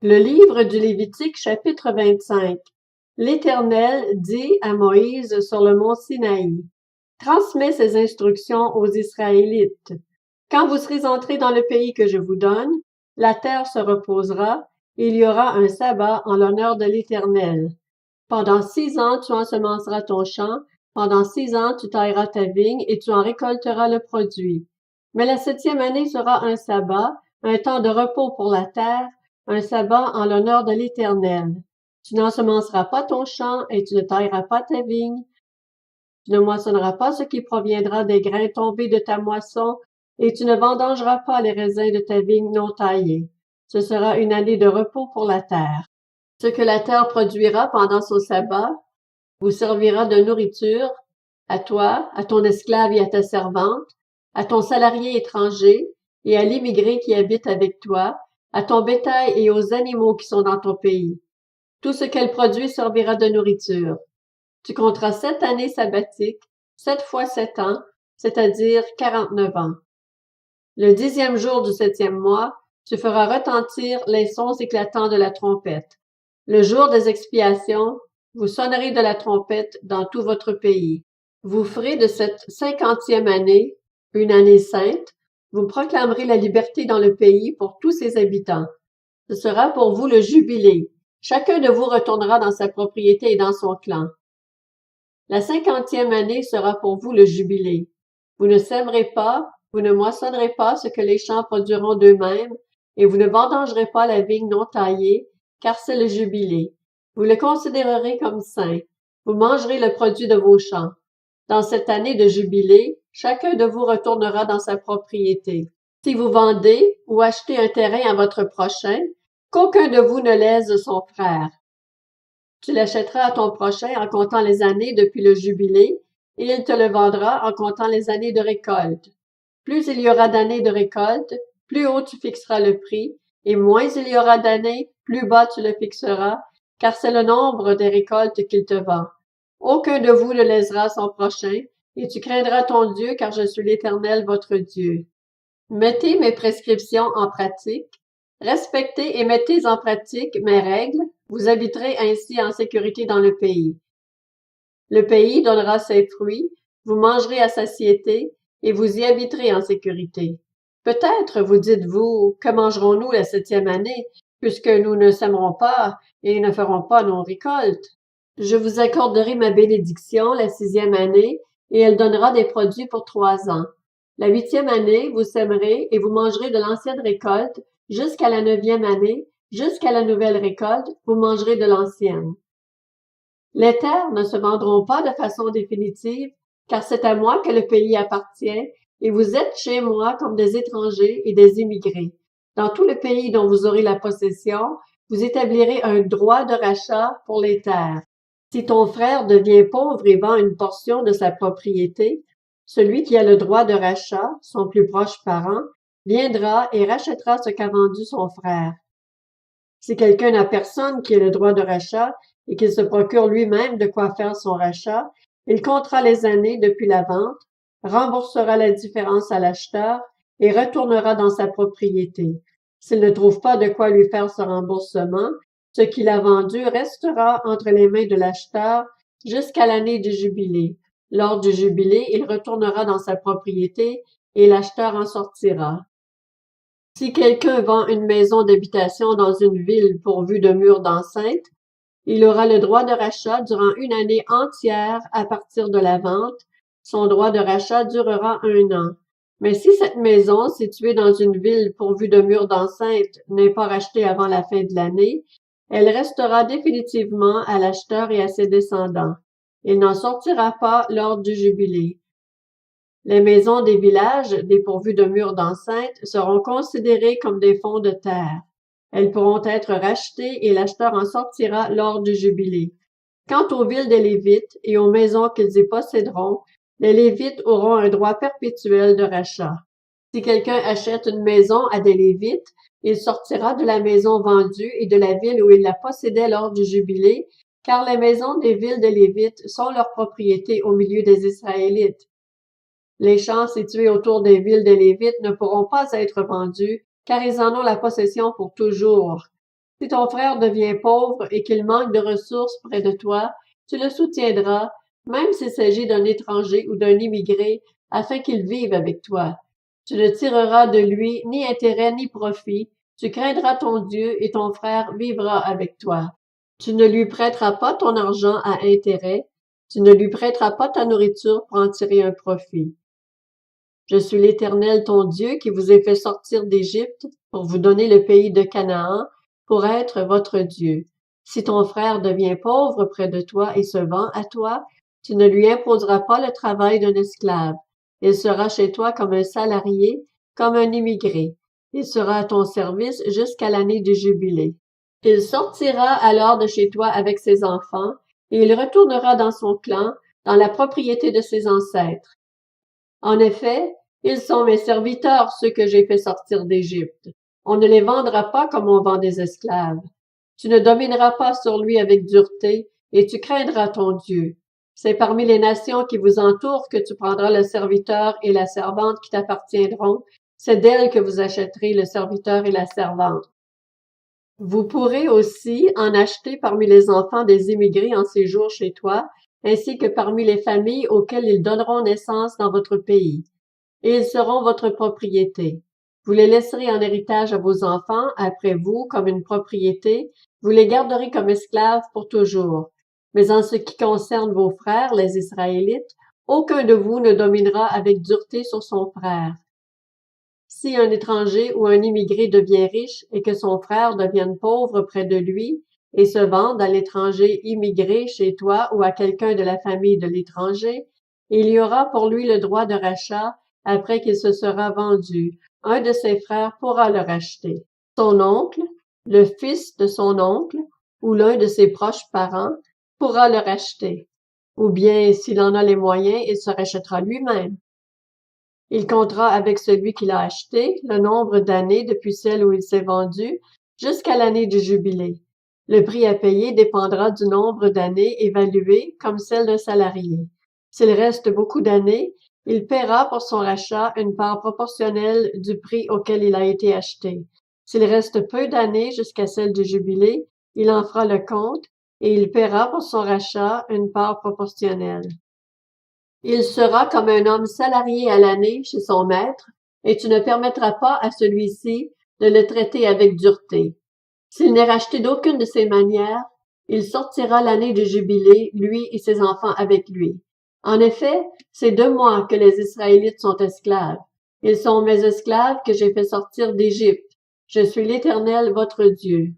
Le livre du Lévitique, chapitre 25. L'Éternel dit à Moïse sur le mont Sinaï: Transmets ces instructions aux Israélites. Quand vous serez entrés dans le pays que je vous donne, la terre se reposera, et il y aura un sabbat en l'honneur de l'Éternel. Pendant 6 ans, tu ensemenceras ton champ, pendant 6 ans, tu tailleras ta vigne, et tu en récolteras le produit. Mais la 7e année sera un sabbat, un temps de repos pour la terre, un sabbat en l'honneur de l'Éternel. Tu n'ensemenceras pas ton champ, et tu ne tailleras pas ta vigne. Tu ne moissonneras pas ce qui proviendra des grains tombés de ta moisson, et tu ne vendangeras pas les raisins de ta vigne non taillée. Ce sera une année de repos pour la terre. Ce que la terre produira pendant son sabbat vous servira de nourriture, à toi, à ton esclave et à ta servante, à ton salarié étranger et à l'immigré qui habite avec toi, à ton bétail et aux animaux qui sont dans ton pays. Tout ce qu'elle produit servira de nourriture. Tu compteras 7 années sabbatiques, 7 fois 7 ans, c'est-à-dire 49 ans. Le 10e jour du 7e mois, tu feras retentir les sons éclatants de la trompette. Le jour des expiations, vous sonnerez de la trompette dans tout votre pays. Vous ferez de cette 50e année une année sainte. Vous proclamerez la liberté dans le pays pour tous ses habitants. Ce sera pour vous le jubilé. Chacun de vous retournera dans sa propriété et dans son clan. La 50e année sera pour vous le jubilé. Vous ne sèmerez pas, vous ne moissonnerez pas ce que les champs produiront d'eux-mêmes, et vous ne vendangerez pas la vigne non taillée, car c'est le jubilé. Vous le considérerez comme saint. Vous mangerez le produit de vos champs. Dans cette année de jubilé, chacun de vous retournera dans sa propriété. Si vous vendez ou achetez un terrain à votre prochain, qu'aucun de vous ne lèse son frère. Tu l'achèteras à ton prochain en comptant les années depuis le jubilé, et il te le vendra en comptant les années de récolte. Plus il y aura d'années de récolte, plus haut tu fixeras le prix, et moins il y aura d'années, plus bas tu le fixeras, car c'est le nombre des récoltes qu'il te vend. Aucun de vous ne lésera son prochain, et tu craindras ton Dieu, car je suis l'Éternel votre Dieu. Mettez mes prescriptions en pratique, respectez et mettez en pratique mes règles, vous habiterez ainsi en sécurité dans le pays. Le pays donnera ses fruits, vous mangerez à satiété, et vous y habiterez en sécurité. Peut-être, vous dites-vous, que mangerons-nous la 7e année, puisque nous ne sèmerons pas et ne ferons pas nos récoltes? Je vous accorderai ma bénédiction la 6e année, et elle donnera des produits pour 3 ans. La 8e année, vous sèmerez et vous mangerez de l'ancienne récolte, jusqu'à la 9e année, jusqu'à la nouvelle récolte, vous mangerez de l'ancienne. Les terres ne se vendront pas de façon définitive, car c'est à moi que le pays appartient, et vous êtes chez moi comme des étrangers et des immigrés. Dans tout le pays dont vous aurez la possession, vous établirez un droit de rachat pour les terres. Si ton frère devient pauvre et vend une portion de sa propriété, celui qui a le droit de rachat, son plus proche parent, viendra et rachètera ce qu'a vendu son frère. Si quelqu'un n'a personne qui ait le droit de rachat et qu'il se procure lui-même de quoi faire son rachat, il comptera les années depuis la vente, remboursera la différence à l'acheteur et retournera dans sa propriété. S'il ne trouve pas de quoi lui faire ce remboursement, ce qu'il a vendu restera entre les mains de l'acheteur jusqu'à l'année du jubilé. Lors du jubilé, il retournera dans sa propriété et l'acheteur en sortira. Si quelqu'un vend une maison d'habitation dans une ville pourvue de murs d'enceinte, il aura le droit de rachat durant une année entière à partir de la vente. Son droit de rachat durera 1 an. Mais si cette maison, située dans une ville pourvue de murs d'enceinte, n'est pas rachetée avant la fin de l'année, elle restera définitivement à l'acheteur et à ses descendants. Il n'en sortira pas lors du jubilé. Les maisons des villages, dépourvues de murs d'enceinte, seront considérées comme des fonds de terre. Elles pourront être rachetées et l'acheteur en sortira lors du jubilé. Quant aux villes des Lévites et aux maisons qu'ils y posséderont, les Lévites auront un droit perpétuel de rachat. Si quelqu'un achète une maison à des Lévites, il sortira de la maison vendue et de la ville où il la possédait lors du jubilé, car les maisons des villes des Lévites sont leur propriété au milieu des Israélites. Les champs situés autour des villes des Lévites ne pourront pas être vendus, car ils en ont la possession pour toujours. Si ton frère devient pauvre et qu'il manque de ressources près de toi, tu le soutiendras, même s'il s'agit d'un étranger ou d'un immigré, afin qu'il vive avec toi. Tu ne tireras de lui ni intérêt ni profit, tu craindras ton Dieu et ton frère vivra avec toi. Tu ne lui prêteras pas ton argent à intérêt, tu ne lui prêteras pas ta nourriture pour en tirer un profit. Je suis l'Éternel ton Dieu qui vous ai fait sortir d'Égypte pour vous donner le pays de Canaan, pour être votre Dieu. Si ton frère devient pauvre près de toi et se vend à toi, tu ne lui imposeras pas le travail d'un esclave. Il sera chez toi comme un salarié, comme un immigré. Il sera à ton service jusqu'à l'année du jubilé. Il sortira alors de chez toi avec ses enfants, et il retournera dans son clan, dans la propriété de ses ancêtres. En effet, ils sont mes serviteurs, ceux que j'ai fait sortir d'Égypte. On ne les vendra pas comme on vend des esclaves. Tu ne domineras pas sur lui avec dureté, et tu craindras ton Dieu. C'est parmi les nations qui vous entourent que tu prendras le serviteur et la servante qui t'appartiendront. C'est d'elles que vous achèterez le serviteur et la servante. Vous pourrez aussi en acheter parmi les enfants des immigrés en séjour chez toi, ainsi que parmi les familles auxquelles ils donneront naissance dans votre pays. Et ils seront votre propriété. Vous les laisserez en héritage à vos enfants après vous comme une propriété, vous les garderez comme esclaves pour toujours. Mais en ce qui concerne vos frères, les Israélites, aucun de vous ne dominera avec dureté sur son frère. Si un étranger ou un immigré devient riche et que son frère devienne pauvre près de lui et se vende à l'étranger immigré chez toi ou à quelqu'un de la famille de l'étranger, il y aura pour lui le droit de rachat après qu'il se sera vendu. Un de ses frères pourra le racheter. Son oncle, le fils de son oncle ou l'un de ses proches parents pourra le racheter. Ou bien, s'il en a les moyens, il se rachètera lui-même. Il comptera avec celui qui l'a acheté le nombre d'années depuis celle où il s'est vendu jusqu'à l'année du jubilé. Le prix à payer dépendra du nombre d'années évaluées comme celle d'un salarié. S'il reste beaucoup d'années, il paiera pour son rachat une part proportionnelle du prix auquel il a été acheté. S'il reste peu d'années jusqu'à celle du jubilé, il en fera le compte et il paiera pour son rachat une part proportionnelle. Il sera comme un homme salarié à l'année chez son maître, et tu ne permettras pas à celui-ci de le traiter avec dureté. S'il n'est racheté d'aucune de ces manières, il sortira l'année du jubilé, lui et ses enfants avec lui. En effet, c'est de moi que les Israélites sont esclaves. Ils sont mes esclaves que j'ai fait sortir d'Égypte. Je suis l'Éternel votre Dieu.